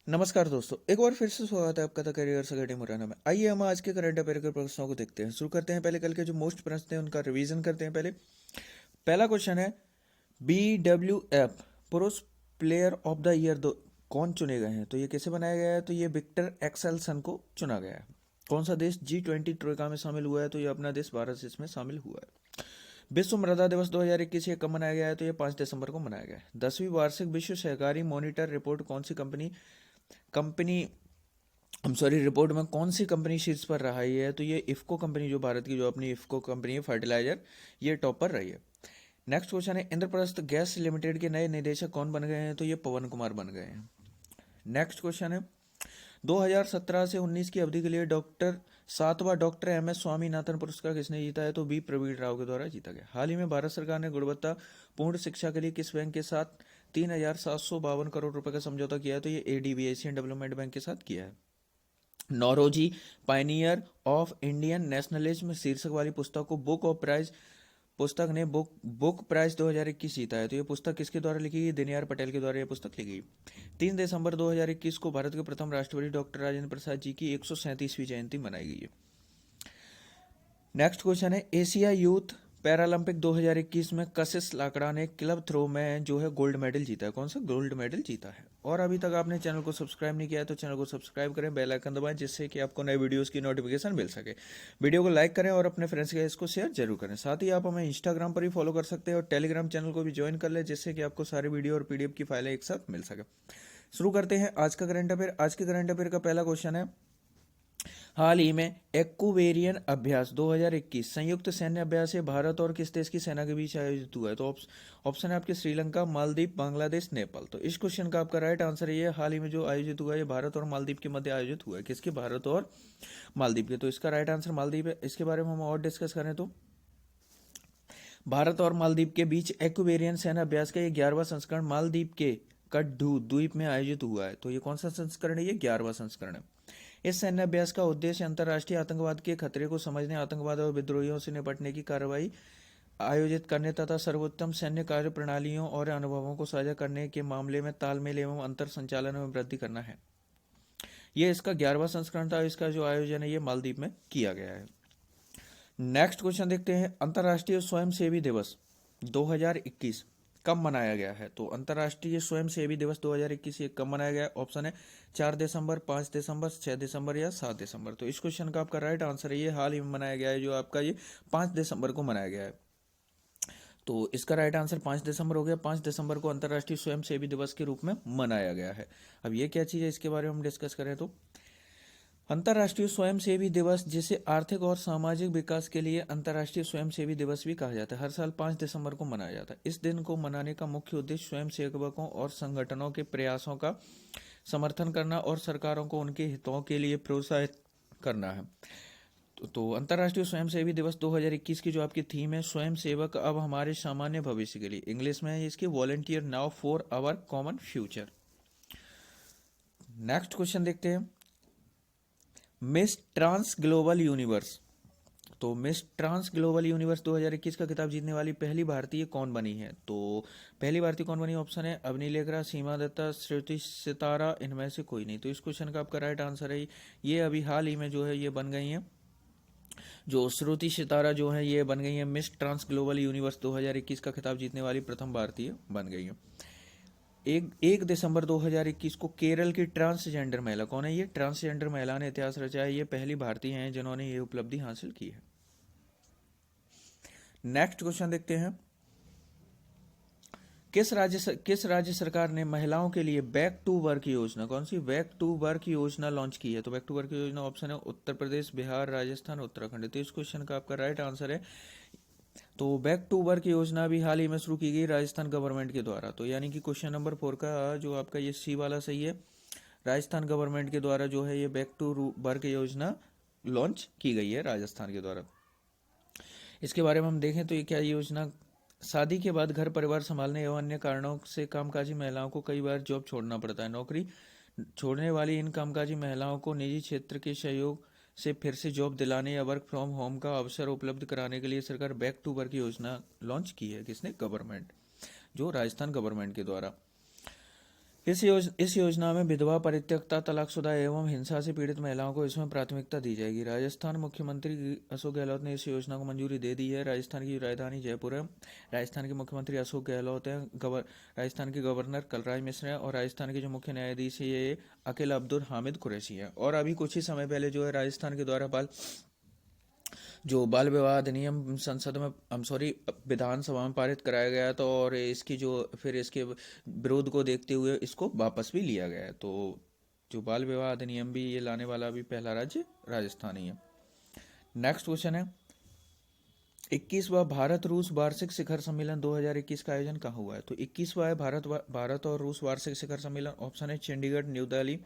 नमस्कार दोस्तों, एक बार फिर से स्वागत है आपका द करियर अकेडमी मुरैना में। आइए हम आज के करंट अफेयर के प्रश्नों को देखते हैं। शुरू करते हैं। पहले कल के जो मोस्ट प्रश्न थे उनका रिवीजन करते हैं। पहला क्वेश्चन है, BWF पुरुष प्लेयर ऑफ द ईयर दो कौन चुने गए हैं? तो ये कैसे बनाया गया है? तो ये विक्टर एक्सेलसन को चुना गया है। कौन सा देश G20 ट्रोइका में शामिल हुआ है? तो ये अपना देश भारत इसमें शामिल हुआ है। विश्व मृदा दिवस 2021 ये कब मनाया गया है? तो ये 5 दिसंबर को मनाया गया है। 10वीं वार्षिक विश्व सहकारी मॉनिटर रिपोर्ट कौन सी कंपनी कंपनी रिपोर्ट में कौन सी कंपनी शीर्ष पर रहा है? तो ये इफ्को कंपनी, जो भारत की जो अपनी इफ्को कंपनी है फर्टिलाइजर, ये टॉप पर रही है। नेक्स्ट क्वेश्चन है, इंद्रप्रस्थ गैस लिमिटेड के नए निदेशक कौन बन गए हैं? तो ये पवन कुमार बन गए हैं। नेक्स्ट क्वेश्चन है, 2017 से 19 की अवधि के लिए सातवां डॉक्टर MS स्वामीनाथन पुरस्कार किसने जीता है? तो B प्रवीण राव के द्वारा जीता गया। हाल ही में भारत सरकार ने गुणवत्ता पूर्ण शिक्षा के लिए किस बैंक के साथ 3,752 करोड़ रुपए का समझौता किया है? तो ये ADB एशियन डेवलपमेंट बैंक के साथ किया है। Naoroji pioneer of Indian nationalism शीर्षक वाली पुस्तक को पुस्तक ने बुक प्राइज 2021 जीता है। तो ये पुस्तक किसके द्वारा लिखी गई? दिनयार पटेल के द्वारा ये पुस्तक लिखी गई। 3 दिसंबर 2021 को भारत के प्रथम राष्ट्रपति डॉक्टर राजेंद्र प्रसाद जी की 137वीं जयंती मनाई गई है। नेक्स्ट क्वेश्चन है, एशिया यूथ पैरालंपिक 2021 में कशिश लाकड़ा ने क्लब थ्रो में जो है गोल्ड मेडल जीता है। कौन सा गोल्ड मेडल जीता है? और अभी तक आपने चैनल को सब्सक्राइब नहीं किया है तो चैनल को सब्सक्राइब करें, बेल आइकन दबाएं, जिससे कि आपको नए वीडियोस की नोटिफिकेशन मिल सके। वीडियो को लाइक करें और अपने फ्रेंड्स के इसको शेयर जरूर करें। साथ ही आप हमें इंस्टाग्राम पर भी फॉलो कर सकते हैं और टेलीग्राम चैनल को भी ज्वाइन कर लें, जिससे कि आपको सारे वीडियो और PDF की फाइलें एक साथ मिल सके। शुरू करते हैं आज का करंट अफेयर। आज के करंट अफेयर का पहला क्वेश्चन है, हाल ही में एक्कुवेरियन अभ्यास 2021 संयुक्त सैन्य अभ्यास है भारत और किस देश की सेना के बीच आयोजित हुआ है? तो ऑप्शन है आपके श्रीलंका, मालदीव, बांग्लादेश, नेपाल। तो इस क्वेश्चन का आपका राइट आंसर ये हाल ही में जो आयोजित हुआ है ये भारत और मालदीव के मध्य आयोजित हुआ है। किसके? भारत और मालदीव के। तो इसका राइट आंसर मालदीव है। इसके बारे में हम और डिस्कस करें तो भारत और मालदीव के बीच एक्वेरियन सैन्य अभ्यास का ये 11वां संस्करण मालदीव के कड्डू द्वीप में आयोजित हुआ है। तो ये कौन सा संस्करण है? ये 11वां संस्करण है। इस सैन्य अभ्यास का उद्देश्य अंतर्राष्ट्रीय आतंकवाद के खतरे को समझने, आतंकवाद और विद्रोहियों से निपटने की कार्रवाई आयोजित करने तथा सर्वोत्तम सैन्य कार्य प्रणालियों और अनुभवों को साझा करने के मामले में तालमेल एवं अंतर संचालन में वृद्धि करना है। यह इसका 11वां संस्करण था। इसका जो आयोजन है ये मालदीव में किया गया है। नेक्स्ट क्वेश्चन देखते हैं, अंतर्राष्ट्रीय स्वयंसेवी दिवस 2021 कब मनाया गया है? तो अंतर्राष्ट्रीय स्वयंसेवी दिवस 2021 ये कब मनाया गया है? ऑप्शन है 4 दिसंबर, 5 दिसंबर, 6 दिसंबर या 7 दिसंबर। तो इस क्वेश्चन का आपका राइट आंसर है ये हाल ही में मनाया गया है, जो आपका ये 5 दिसंबर को मनाया गया है। तो इसका राइट आंसर 5 दिसंबर हो गया। 5 दिसंबर को अंतर्राष्ट्रीय स्वयंसेवी दिवस के रूप में मनाया गया है। अब ये क्या चीज़ है, इसके बारे में हम डिस्कस करें तो अंतर्राष्ट्रीय स्वयंसेवी दिवस, जिसे आर्थिक और सामाजिक विकास के लिए अंतर्राष्ट्रीय स्वयंसेवी दिवस भी कहा जाता है, हर साल 5 दिसंबर को मनाया जाता है। इस दिन को मनाने का मुख्य उद्देश्य स्वयंसेवकों और संगठनों के प्रयासों का समर्थन करना और सरकारों को उनके हितों के लिए प्रोत्साहित करना है। तो अंतर्राष्ट्रीय स्वयंसेवी दिवस 2021 की जो आपकी थीम है, स्वयंसेवक अब हमारे सामान्य भविष्य के लिए, इंग्लिश में है इसकी volunteer now for our common future. Next question देखते हैं, मिस ट्रांस ग्लोबल यूनिवर्स। तो मिस ट्रांस ग्लोबल यूनिवर्स 2021 का खिताब जीतने वाली पहली भारतीय कौन बनी है? तो पहली भारतीय कौन बनी? ऑप्शन है अवनी लेखरा, सीमा दत्ता, श्रुति सितारा, इनमें से कोई नहीं। तो इस क्वेश्चन का आपका राइट आंसर है ये अभी हाल ही में जो है ये बन गई है, जो श्रुति सितारा जो है ये बन गई है मिस ट्रांस ग्लोबल यूनिवर्स 2021 का खिताब जीतने वाली प्रथम भारतीय बन गई है। 1 दिसंबर 2021 को केरल की ट्रांसजेंडर महिला, कौन है ये? ट्रांसजेंडर महिला ने इतिहास रचा है। ये पहली भारतीय हैं जिन्होंने ये उपलब्धि हासिल की है। नेक्स्ट क्वेश्चन देखते हैं, किस राज्य सरकार ने महिलाओं के लिए बैक टू वर्क योजना, कौन सी बैक टू वर्क योजना लॉन्च की है? तो बैक टू वर्क योजना ऑप्शन है उत्तर प्रदेश, बिहार, राजस्थान, उत्तराखंड। तो इस क्वेश्चन का आपका राइट आंसर है, तो बैक टू वर्क योजना भी हाल ही में शुरू की गई राजस्थान गवर्नमेंट के द्वारा। तो यानी कि क्वेश्चन नंबर 4 का जो आपका ये C वाला सही है, राजस्थान गवर्नमेंट के द्वारा जो है ये बैक टू वर्क योजना लॉन्च की गई है राजस्थान के द्वारा। इसके बारे में हम देखें तो ये क्या योजना, शादी के बाद घर परिवार संभालने एवं अन्य कारणों से कामकाजी महिलाओं को कई बार जॉब छोड़ना पड़ता है। नौकरी छोड़ने वाली इन कामकाजी महिलाओं को निजी क्षेत्र के सहयोग से फिर से जॉब दिलाने या वर्क फ्रॉम होम का अवसर उपलब्ध कराने के लिए सरकार बैक टू वर्क योजना लॉन्च की है। किसने? गवर्नमेंट, जो राजस्थान गवर्नमेंट के द्वारा। इस योजना में विधवा, परित्यक्ता, तलाकशुदा एवं हिंसा से पीड़ित महिलाओं को इसमें प्राथमिकता दी जाएगी। राजस्थान मुख्यमंत्री अशोक गहलोत ने इस योजना को मंजूरी दे दी है। राजस्थान की राजधानी जयपुर है। राजस्थान के मुख्यमंत्री अशोक गहलोत हैं। राजस्थान के गवर्नर कलराज मिश्र हैं। और राजस्थान के जो मुख्य न्यायाधीश है ये अकील अब्दुल हामिद कुरैशी हैं। और अभी कुछ ही समय पहले जो है राजस्थान के द्वारा बाल विवाह अधिनियम संसद में विधानसभा में पारित कराया गया था। और इसकी फिर इसके विरोध को देखते हुए इसको वापस भी लिया गया है। तो जो बाल विवाह अधिनियम भी ये लाने वाला भी पहला राज्य राजस्थान ही है। नेक्स्ट क्वेश्चन है, 21वां भारत रूस वार्षिक शिखर सम्मेलन 2021 का आयोजन कहाँ हुआ है? तो 21वां है भारत और रूस वार्षिक शिखर सम्मेलन। ऑप्शन है चंडीगढ़, न्यू दिल्ली,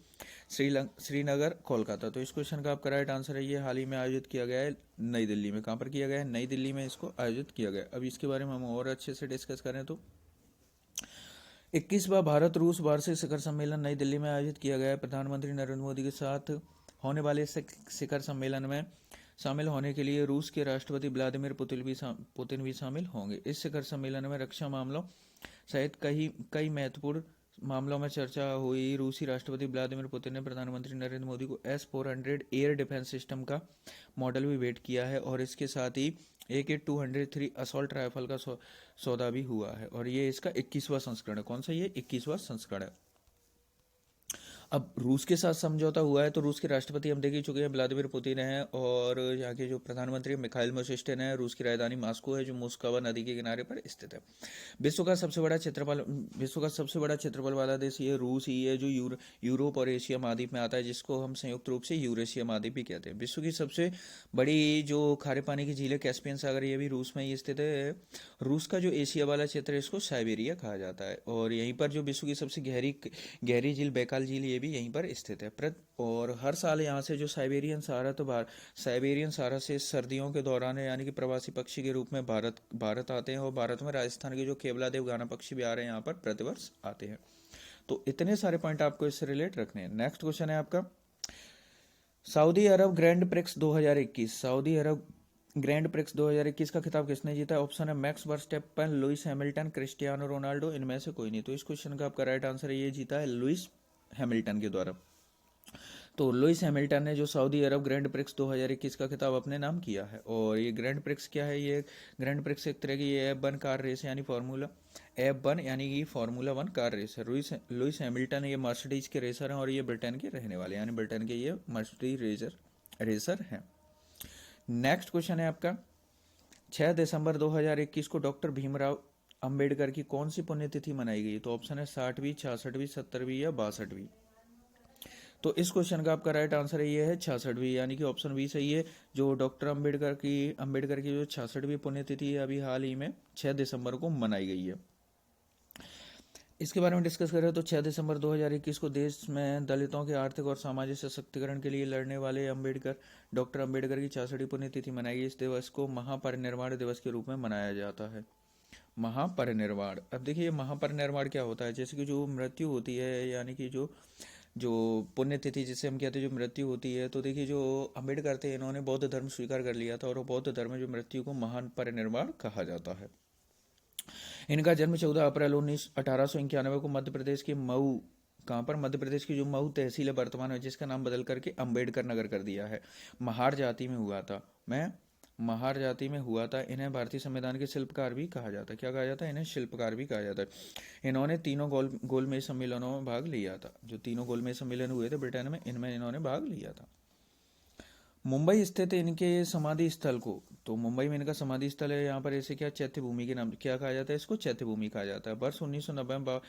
श्रीनगर, कोलकाता। तो इस क्वेश्चन का आपका राइट आंसर है ये हाल ही में आयोजित किया गया है नई दिल्ली में। कहाँ पर किया गया है? नई दिल्ली में इसको आयोजित किया गया। अब इसके बारे में हम और अच्छे से डिस्कस करें तो 21वां भारत रूस वार्षिक शिखर सम्मेलन नई दिल्ली में आयोजित किया गया है। प्रधानमंत्री नरेंद्र मोदी के साथ होने वाले शिखर सम्मेलन में शामिल होने के लिए रूस के राष्ट्रपति व्लादिमीर पुतिन भी शामिल होंगे। इस शिखर सम्मेलन में रक्षा मामलों सहित कई महत्वपूर्ण मामलों में चर्चा हुई। रूसी राष्ट्रपति व्लादिमीर पुतिन ने प्रधानमंत्री नरेंद्र मोदी को S-400 एयर डिफेंस सिस्टम का मॉडल भी भेंट किया है। और इसके साथ ही AK-203 असॉल्ट राइफल का सौदा भी हुआ है। और ये इसका 21वां संस्करण है। कौन सा? ये 21वां संस्करण है। अब रूस के साथ समझौता हुआ है तो रूस के राष्ट्रपति हम देख ही चुके हैं, व्लादिमीर पुतिन है। और यहाँ के जो प्रधानमंत्री मिखाइल मिशुस्टिन है। रूस की राजधानी मॉस्को है जो मोस्कवा नदी के किनारे पर स्थित है। विश्व का सबसे बड़ा क्षेत्रफल वाला देश ये रूस ही है जो यूरोप और एशिया महाद्वीप में आता है, जिसको हम संयुक्त रूप से यूरेशिया महाद्वीप भी कहते हैं। विश्व की सबसे बड़ी जो खारे पानी की झील है कैस्पियन सागर, ये भी रूस में ही स्थित है। रूस का जो एशिया वाला क्षेत्र है इसको साइबेरिया कहा जाता है। और यहीं पर जो विश्व की सबसे गहरी झील बैकाल झील ये भी यहीं पर स्थित है। और हर साल यहाँ से जो साइबेरियन सहारा से सर्दियों के दौरान यानी कि प्रवासी पक्षी के रूप में भारत आते हैं। और भारत में राजस्थान के जो केवलादेव गाना पक्षी भी आ रहे हैं यहाँ पर प्रतिवर्ष आते हैं। तो इतने सारे पॉइंट आपको इससे रिलेट रखने हैं। नेक्स्ट क्वेश्चन है आपका, सऊदी अरब ग्रैंड प्रिक्स 2021 सऊदी अरब ग्रैंड प्रिक्स 2021 का खिताब किसने जीता? ऑप्शन है max Verstappen, Lewis Hamilton, Cristiano Ronaldo, इनमें से कोई नहीं। तो इस क्वेश्चन का आपका राइट आंसर है ये जीता है लुइस हैमिल्टन के द्वारा। तो लुइस हैमिल्टन ने जो सऊदी अरब ग्रैंड प्रिक्स 2021 का खिताब अपने नाम किया है। और ये ग्रैंड प्रिक्स क्या है? ये ग्रैंड प्रिक्स एक तरह की F1 कार रेस यानी फार्मूला 1 कार रेस है। लुइस हैमिल्टन ये मर्सिडीज के रेसर हैं और ये ब्रिटेन के रहने वाले यानी ब्रिटेन के ये मर्सिडीज रेसर हैं। नेक्स्ट क्वेश्चन है आपका, 6 दिसंबर 2021 को डॉक्टर भीमराव अंबेडकर की कौन सी पुण्यतिथि मनाई गई? तो ऑप्शन है 60वीं, 66वीं, 70वीं या 62वीं। तो इस क्वेश्चन का आपका राइट आंसर है ये है 66वीं, यानी कि ऑप्शन बी सही है। जो डॉक्टर अंबेडकर की जो 66वीं पुण्यतिथि है अभी हाल ही में 6 दिसंबर को मनाई गई है। इसके बारे में डिस्कस करें तो 6 दिसंबर 2021 को देश में दलितों के आर्थिक और सामाजिक सशक्तिकरण के लिए लड़ने वाले डॉक्टर अंबेडकर की 66वीं पुण्यतिथि मनाई गई। इस दिवस को महापरिनिर्वाण दिवस के रूप में मनाया जाता है। महापरिनिर्वाण, अब देखिए महापरिनिर्वाण क्या होता है? जैसे कि जो मृत्यु होती है यानी कि जो जो पुण्यतिथि जिसे हम कहते हैं जो मृत्यु होती है, तो देखिए जो अंबेडकर थे इन्होंने बौद्ध धर्म स्वीकार कर लिया था और वो बौद्ध धर्म में जो मृत्यु को महान परिनिर्वाण कहा जाता है। इनका जन्म 14 अप्रैल 1891 को मध्य प्रदेश के मऊ, कहाँ पर? मध्य प्रदेश की जो मऊ तहसील है वर्तमान में, जिसका नाम बदल करके अंबेडकर नगर कर दिया है, महार जाति में हुआ था। महार जाति में हुआ था। इन्हें भारतीय संविधान के शिल्पकार भी कहा जाता है। क्या कहा जाता है? इन्हें शिल्पकार भी कहा जाता है। इन्होंने तीनों गोलमेज सम्मेलनों में भाग लिया था। जो तीनों गोलमेज सम्मेलन हुए थे ब्रिटेन में, इनमें इन्होंने भाग लिया था। मुंबई स्थित इनके समाधि स्थल को, तो मुंबई में इनका समाधि स्थल है, यहाँ पर ऐसे क्या चैत्य भूमि के नाम क्या कहा जाता है? इसको चैत्य भूमि कहा जाता है। वर्ष 1990 में बाबा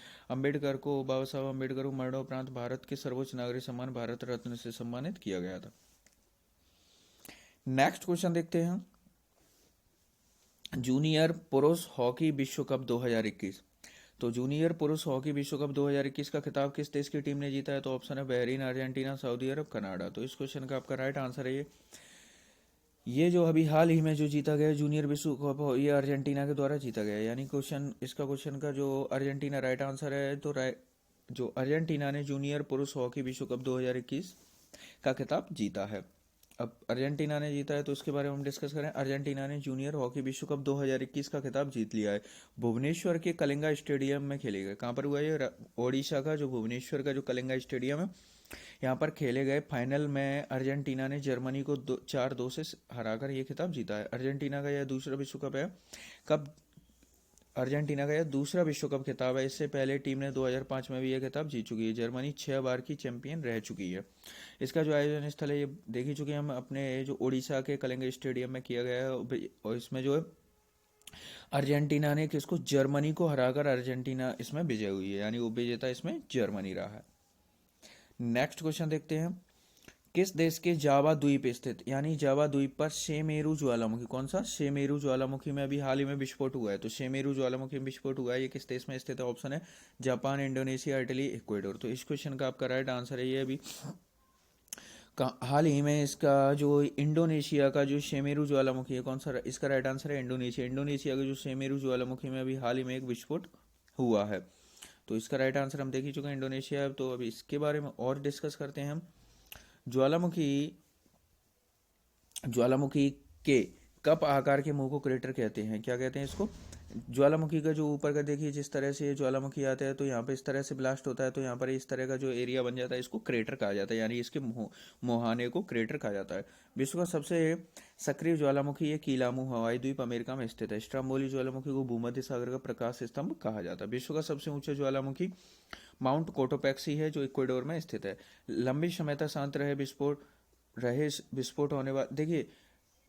साहब अम्बेडकर को मरणोपरांत भारत के सर्वोच्च नागरिक सम्मान भारत रत्न से सम्मानित किया गया था। नेक्स्ट क्वेश्चन देखते हैं, जूनियर पुरुष हॉकी विश्व कप 2021। तो जूनियर पुरुष हॉकी विश्व कप 2021 का खिताब किस देश की टीम ने जीता है? तो ऑप्शन है बहरीन, अर्जेंटीना, सऊदी अरब, कनाडा। तो इस क्वेश्चन का आपका राइट आंसर है ये जो अभी हाल ही में जो जीता गया जूनियर विश्व कप, ये अर्जेंटीना के द्वारा जीता गया। यानी क्वेश्चन का जो अर्जेंटीना राइट आंसर है। तो जो अर्जेंटीना ने जूनियर पुरुष हॉकी विश्व कप 2021 का खिताब जीता है। अब अर्जेंटीना ने जीता है तो उसके बारे में हम डिस्कस करें। अर्जेंटीना ने जूनियर हॉकी विश्व कप 2021 का खिताब जीत लिया है। भुवनेश्वर के कलिंगा स्टेडियम में खेले गए, कहाँ पर हुआ ये, ओडिशा का जो भुवनेश्वर का जो कलिंगा स्टेडियम है, यहाँ पर खेले गए फाइनल में अर्जेंटीना ने जर्मनी को 4-2 से हराकर ये खिताब जीता है। अर्जेंटीना का यह दूसरा विश्व कप है। कब अर्जेंटीना का यह दूसरा विश्व कप खिताब है। इससे पहले टीम ने 2005 में भी यह खिताब जीत चुकी है। जर्मनी 6 बार की चैंपियन रह चुकी है। इसका जो आयोजन स्थल है ये देख ही चुके हैं हम, अपने जो ओडिशा के कलिंगा स्टेडियम में किया गया है। और इसमें जो है अर्जेंटीना ने किसको, जर्मनी को हराकर अर्जेंटीना इसमें विजय हुई है, यानी वो विजेता इसमें जर्मनी रहा है। नेक्स्ट क्वेश्चन देखते हैं। किस देश के जावा द्वीप स्थित, यानी जावा द्वीप पर शेमेरु ज्वालामुखी, कौन सा, शेमेरु ज्वालामुखी में अभी हाल ही में विस्फोट हुआ है, तो शेमेरु ज्वालामुखी में विस्फोट हुआ है, ये किस देश में स्थित है? ऑप्शन है जापान, इंडोनेशिया, इटली, इक्वेडोर। तो इस क्वेश्चन का आपका राइट आंसर है ये अभी हाल ही में इसका जो इंडोनेशिया का जो शेमेरु ज्वालामुखी है, कौन सा, इसका राइट आंसर है इंडोनेशिया। इंडोनेशिया का जो शेमेरु ज्वालामुखी में अभी हाल ही में एक विस्फोट हुआ है, तो इसका राइट आंसर हम देख ही चुके हैं इंडोनेशिया। तो अभी इसके बारे में और डिस्कस करते हैं हम। ज्वालामुखी ज्वालामुखी के कप आकार के मुंह को क्रेटर कहते हैं, क्या कहते हैं इसको? ज्वालामुखी का जो ऊपर का देखिए, जिस तरह से ये ज्वालामुखी आता है तो यहाँ पे इस तरह से ब्लास्ट होता है, तो यहाँ पर इस तरह का जो एरिया बन जाता है इसको क्रेटर कहा जाता है, यानी इसके मुहाने को क्रेटर कहा जाता है। विश्व का सबसे सक्रिय ज्वालामुखी ये कीलामू हवाई द्वीप अमेरिका में स्थित है। स्ट्रम्बोली ज्वालामुखी को भूमध्य सागर का प्रकाश स्तंभ कहा जाता है। विश्व का सबसे ऊंचा ज्वालामुखी माउंट कोटोपैक्सी है जो इक्वेडोर में स्थित है। लंबी समय तक शांत विस्फोट होने वाले, देखिए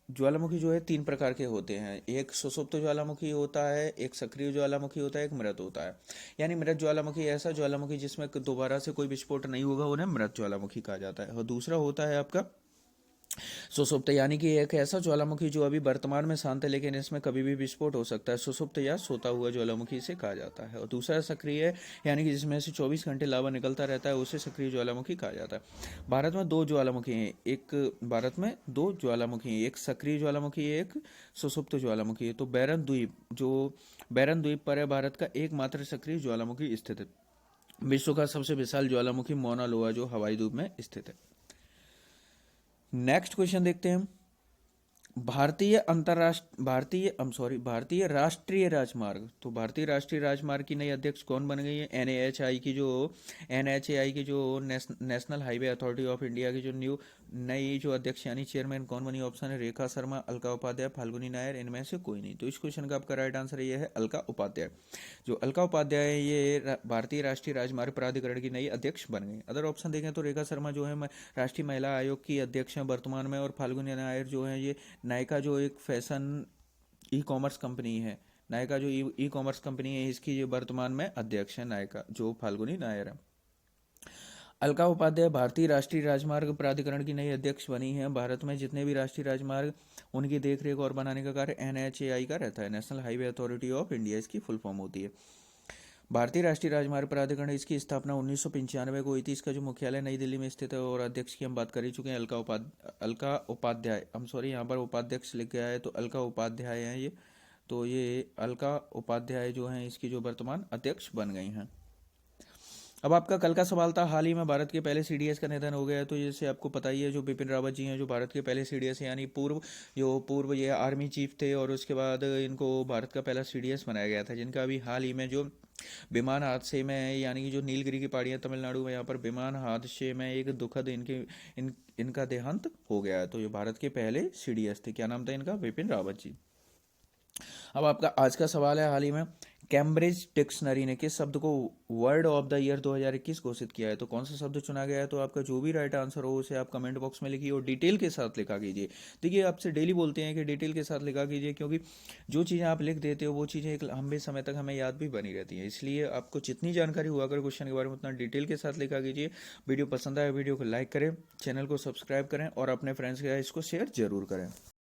ज्वालामुखी जो है 3 प्रकार के होते हैं। एक सुषुप्त ज्वालामुखी होता है, एक सक्रिय ज्वालामुखी होता है, एक मृत होता है। यानी मृत ज्वालामुखी ऐसा ज्वालामुखी जिसमें दोबारा से कोई विस्फोट नहीं होगा, उन्हें मृत ज्वालामुखी कहा जाता है। और दूसरा होता है आपका सुषुप्त, यानी कि एक ऐसा ज्वालामुखी जो अभी वर्तमान में शांत है लेकिन इसमें कभी भी विस्फोट हो सकता है। सुषुप्त या सोता हुआ ज्वालामुखी इसे कहा जाता है। और दूसरा सक्रिय है, यानी कि जिसमें से 24 घंटे लावा निकलता रहता है, उसे सक्रिय ज्वालामुखी कहा जाता है। भारत में 2 ज्वालामुखी हैं, एक सक्रिय ज्वालामुखी है, एक सुषुप्त ज्वालामुखी है। तो बैरन द्वीप पर है भारत का एकमात्र सक्रिय ज्वालामुखी स्थित है। विश्व का सबसे विशाल ज्वालामुखी मौना लोआ जो हवाई द्वीप में स्थित है। नेक्स्ट क्वेश्चन देखते हैं हम। भारतीय राष्ट्रीय राजमार्ग, तो भारतीय राष्ट्रीय राजमार्ग की नई अध्यक्ष कौन बन गई है? एनएचएआई की जो national highway authority of India की जो नई जो अध्यक्ष यानी चेयरमैन कौन बनी? ऑप्शन है रेखा शर्मा, अलका उपाध्याय, फाल्गुनी नायर, इनमें से कोई नहीं। तो इस क्वेश्चन का आपका राइट आंसर ये है अलका उपाध्याय। जो अलका उपाध्याय है ये भारतीय राष्ट्रीय राजमार्ग प्राधिकरण की नई अध्यक्ष बन गई। अदर ऑप्शन देखें तो रेखा शर्मा जो है राष्ट्रीय महिला आयोग की अध्यक्ष हैं वर्तमान में, और फाल्गुनी नायर जो है ये नायका जो एक फैशन ई कॉमर्स कंपनी है, नायका जो ई कॉमर्स कंपनी है इसकी ये वर्तमान में अध्यक्ष है नायका, जो फाल्गुनी नायर है। अलका उपाध्याय भारतीय राष्ट्रीय राजमार्ग प्राधिकरण की नई अध्यक्ष बनी है। भारत में जितने भी राष्ट्रीय राजमार्ग उनकी देखरेख और बनाने का कार्य एनएचएआई का रहता है, national highway authority of India इसकी फुल फॉर्म होती है। भारतीय राष्ट्रीय राजमार्ग प्राधिकरण इसकी स्थापना 1995 को हुई थी। इसका जो मुख्यालय नई दिल्ली में स्थित है, और अध्यक्ष की हम बात कर ही चुके हैं अलका उपाध्याय, यहाँ पर उपाध्यक्ष लिख गया है तो अलका उपाध्याय है ये, तो ये अलका उपाध्याय जो हैं इसकी जो वर्तमान अध्यक्ष बन गई हैं। अब आपका कल का सवाल था, हाल ही में भारत के पहले सीडीएस का निधन हो गया है। तो जैसे आपको पता ही है जो बिपिन रावत जी हैं जो भारत के पहले सीडीएस यानी पूर्व ये आर्मी चीफ थे, और उसके बाद इनको भारत का पहला सीडीएस बनाया गया था, जिनका अभी हाल ही में जो विमान हादसे में, यानी कि जो नीलगिरी की पहाड़ियाँ तमिलनाडु में, यहाँ पर विमान हादसे में एक दुखद इनका देहांत हो गया है। तो ये भारत के पहले सीडीएस थे। क्या नाम था इनका? बिपिन रावत जी। अब आपका आज का सवाल है, हाल ही में कैम्ब्रिज डिक्शनरी ने किस शब्द को वर्ड ऑफ द ईयर 2021 घोषित किया है? तो कौन सा शब्द चुना गया है? तो आपका जो भी राइट आंसर हो उसे आप कमेंट बॉक्स में लिखिए और डिटेल के साथ लिखा कीजिए। देखिए आपसे डेली बोलते हैं कि डिटेल के साथ लिखा कीजिए, क्योंकि जो चीज़ें आप लिख देते हो वो चीज़ें एक लंबे समय तक हमें याद भी बनी रहती हैं। इसलिए आपको जितनी जानकारी हुआ कर क्वेश्चन के बारे में उतना डिटेल के साथ लिखा कीजिए। वीडियो पसंद आए वीडियो को लाइक करें, चैनल को सब्सक्राइब करें और अपने फ्रेंड्स के साथ इसको शेयर जरूर करें।